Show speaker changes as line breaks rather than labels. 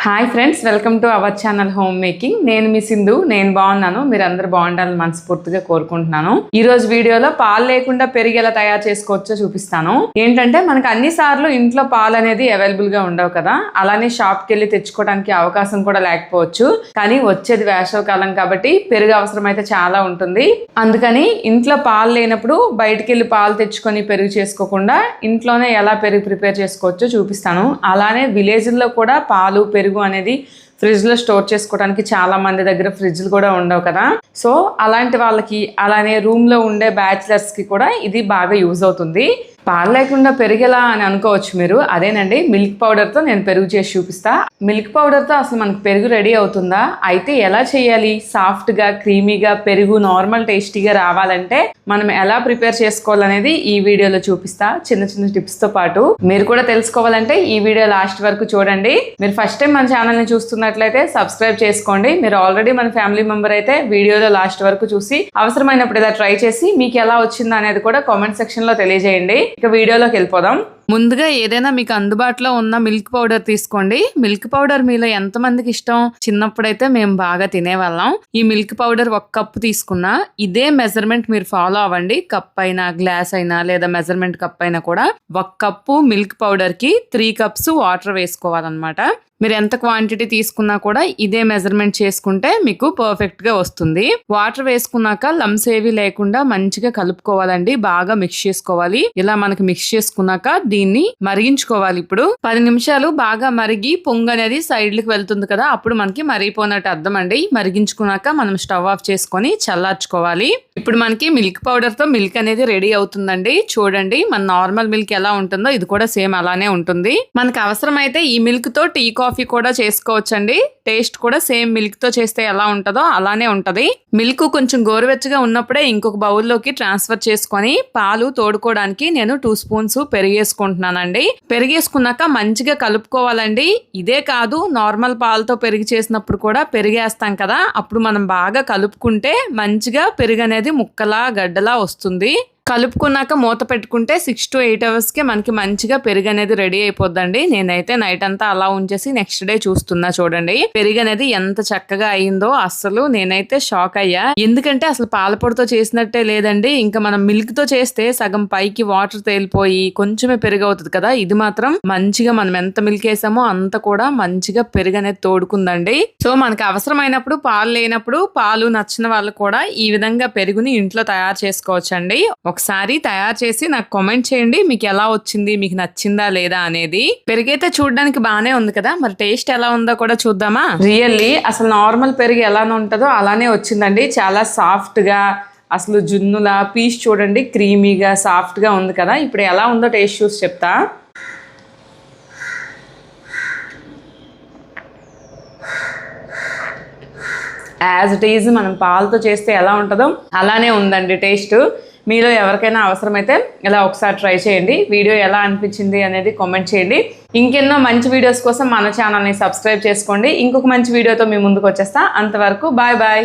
Hi friends, welcome to our channel home making. నేను మీ సింధు. నేను బాగున్నాను, మీరు అందరు బాగుండాలని మనస్ఫూర్తిగా కోరుకుంటున్నాను. ఈ రోజు వీడియోలో పాలు లేకుండా పెరుగు ఎలా తయారు చేసుకోవచ్చో చూపిస్తాను. ఏంటంటే మనకు అన్ని సార్లు ఇంట్లో పాలు అనేది అవైలబుల్ గా ఉండవు కదా, అలానే షాప్కి వెళ్ళి తెచ్చుకోవడానికి అవకాశం కూడా లేకపోవచ్చు. కానీ వచ్చేది వేసవికాలం కాబట్టి పెరుగు అవసరం అయితే చాలా ఉంటుంది. అందుకని ఇంట్లో పాలు లేనప్పుడు బయటికి వెళ్ళి పాలు తెచ్చుకొని పెరుగు చేసుకోకుండా ఇంట్లోనే ఎలా పెరుగు ప్రిపేర్ చేసుకోవచ్చో చూపిస్తాను. అలానే విలేజ్లో కూడా పాలు పెరుగు అనేది ఫ్రిడ్జ్ లో స్టోర్ చేసుకోవడానికి చాలా మంది దగ్గర ఫ్రిడ్జ్లు కూడా ఉండవు కదా. సో అలాంటి వాళ్ళకి, అలానే రూమ్ లో ఉండే బ్యాచిలర్స్ కి కూడా ఇది బాగా యూజ్ అవుతుంది. పాలు లేకుండా పెరిగేలా అని అనుకోవచ్చు మీరు. అదేనండి, మిల్క్ పౌడర్తో నేను పెరుగు చేసి చూపిస్తా. మిల్క్ పౌడర్తో అసలు మనకు పెరుగు రెడీ అవుతుందా? అయితే ఎలా చేయాలి? సాఫ్ట్గా క్రీమీగా పెరుగు నార్మల్ టేస్టీగా రావాలంటే మనం ఎలా ప్రిపేర్ చేసుకోవాలనేది ఈ వీడియోలో చూపిస్తా, చిన్న చిన్న టిప్స్తో పాటు. మీరు కూడా తెలుసుకోవాలంటే ఈ వీడియో లాస్ట్ వరకు చూడండి. మీరు ఫస్ట్ టైం మన ఛానల్ని చూస్తున్నట్లయితే సబ్స్క్రైబ్ చేసుకోండి. మీరు ఆల్రెడీ మన ఫ్యామిలీ మెంబర్ అయితే వీడియోలో లాస్ట్ వరకు చూసి అవసరమైనప్పుడు ఇలా ట్రై చేసి మీకు ఎలా వచ్చిందో అనేది కూడా కామెంట్ సెక్షన్లో తెలియజేయండి. ఇక వీడియోలోకి వెళ్ళిపోదాం. ముందుగా ఏదైనా మీకు అందుబాటులో ఉన్న మిల్క్ పౌడర్ తీసుకోండి. మిల్క్ పౌడర్ మీలో ఎంతమందికి ఇష్టం? చిన్నప్పుడైతే మేము బాగా తినేవాళ్ళం. ఈ మిల్క్ పౌడర్ 1 కప్పు తీసుకున్నా. ఇదే మెజర్మెంట్ మీరు ఫాలో అవ్వండి. కప్ అయినా, గ్లాస్ అయినా, లేదా మెజర్మెంట్ కప్ అయినా కూడా 1 కప్పు మిల్క్ పౌడర్ కి 3 కప్స్ వాటర్ వేసుకోవాలన్నమాట. మీరు ఎంత క్వాంటిటీ తీసుకున్నా కూడా ఇదే మెజర్మెంట్ చేసుకుంటే మీకు పర్ఫెక్ట్ గా వస్తుంది. వాటర్ వేసుకున్నాక లమ్స్ ఏవి లేకుండా మంచిగా కలుపుకోవాలండి. బాగా మిక్స్ చేసుకోవాలి. ఇలా మనకి మిక్స్ చేసుకున్నాక దీన్ని మరిగించుకోవాలి. ఇప్పుడు 10 నిమిషాలు బాగా మరిగి పొంగు అనేది సైడ్లకు వెళ్తుంది కదా, అప్పుడు మనకి మరిగిపోయినట్టు అర్థం అండి. మరిగించుకున్నాక మనం స్టవ్ ఆఫ్ చేసుకొని చల్లార్చుకోవాలి. ఇప్పుడు మనకి మిల్క్ పౌడర్ తో మిల్క్ అనేది రెడీ అవుతుందండి. చూడండి, మన నార్మల్ మిల్క్ ఎలా ఉంటుందో ఇది కూడా సేమ్ అలానే ఉంటుంది. మనకు అవసరమైతే ఈ మిల్క్ తో టీ కాఫీ కూడా చేసుకోవచ్చండి. టేస్ట్ కూడా సేమ్ మిల్క్ తో చేస్తే ఎలా ఉంటుందో అలానే ఉంటది. మిల్క్ కొంచెం గోరువెచ్చగా ఉన్నప్పుడే ఇంకొక బౌల్లోకి ట్రాన్స్ఫర్ చేసుకొని పాలు తోడుకోవడానికి నేను 2 స్పూన్స్ పెరిగేసుకుంటున్నానండి. పెరిగేసుకున్నాక మంచిగా కలుపుకోవాలండి. ఇదే కాదు, నార్మల్ పాలతో పెరుగు చేసినప్పుడు కూడా పెరిగేస్తాం కదా, అప్పుడు మనం బాగా కలుపుకుంటే మంచిగా పెరుగు అనేది ముక్కలా గడ్డలా వస్తుంది. కలుపుకున్నాక మూత పెట్టుకుంటే 6 to 8 hours కి మనకి మంచిగా పెరుగు అనేది రెడీ అయిపోద్దండి. నేనైతే నైట్ అంతా అలా ఉంచేసి నెక్స్ట్ డే చూస్తున్నా. చూడండి పెరుగు అనేది ఎంత చక్కగా అయిందో. అసలు నేనైతే షాక్ అయ్యా. ఎందుకంటే అసలు పాలపొడితో చేసినట్టే లేదండి. ఇంకా మనం మిల్క్ తో చేస్తే సగం పైకి వాటర్ తేలిపోయి కొంచెమే పెరుగు అవుతుంది కదా. ఇది మాత్రం మంచిగా మనం ఎంత మిల్క్ వేసామో అంత కూడా మంచిగా పెరుగు అనేది తోడుకుందండి. సో మనకు అవసరమైనప్పుడు, పాలు లేనప్పుడు, పాలు నచ్చిన వాళ్ళు కూడా ఈ విధంగా పెరుగుని ఇంట్లో తయారు చేసుకోవచ్చండి. ఒకసారి తయారు చేసి నాకు కామెంట్ చేయండి, మీకు ఎలా వచ్చింది, మీకు నచ్చిందా లేదా అనేది. పెరుగైతే చూడడానికి బాగానే ఉంది కదా, మరి టేస్ట్ ఎలా ఉందో కూడా చూద్దామా. రియల్లీ అసలు నార్మల్ పెరుగు ఎలా ఉంటుందో అలానే వచ్చిందండి. చాలా సాఫ్ట్ గా, అసలు జున్నులా పీస్ చూడండి క్రీమీగా సాఫ్ట్ గా ఉంది కదా. ఇప్పుడు ఎలా ఉందో టేస్ట్ చూసి చెప్తా. యాజ్ ఇట్ ఈజ్ మనం పాలతో చేస్తే ఎలా ఉంటుందో అలానే ఉందండి టేస్ట్. మీలో ఎవరికైనా అవసరమైతే ఇలా ఒకసారి ట్రై చేయండి. వీడియో ఎలా అనిపించింది అనేది కామెంట్ చేయండి. ఇంకెన్నో మంచి వీడియోస్ కోసం మన ఛానల్ని సబ్స్క్రైబ్ చేసుకోండి. ఇంకొక మంచి వీడియోతో మీ ముందుకు వచ్చేస్తా. అంతవరకు బాయ్ బాయ్.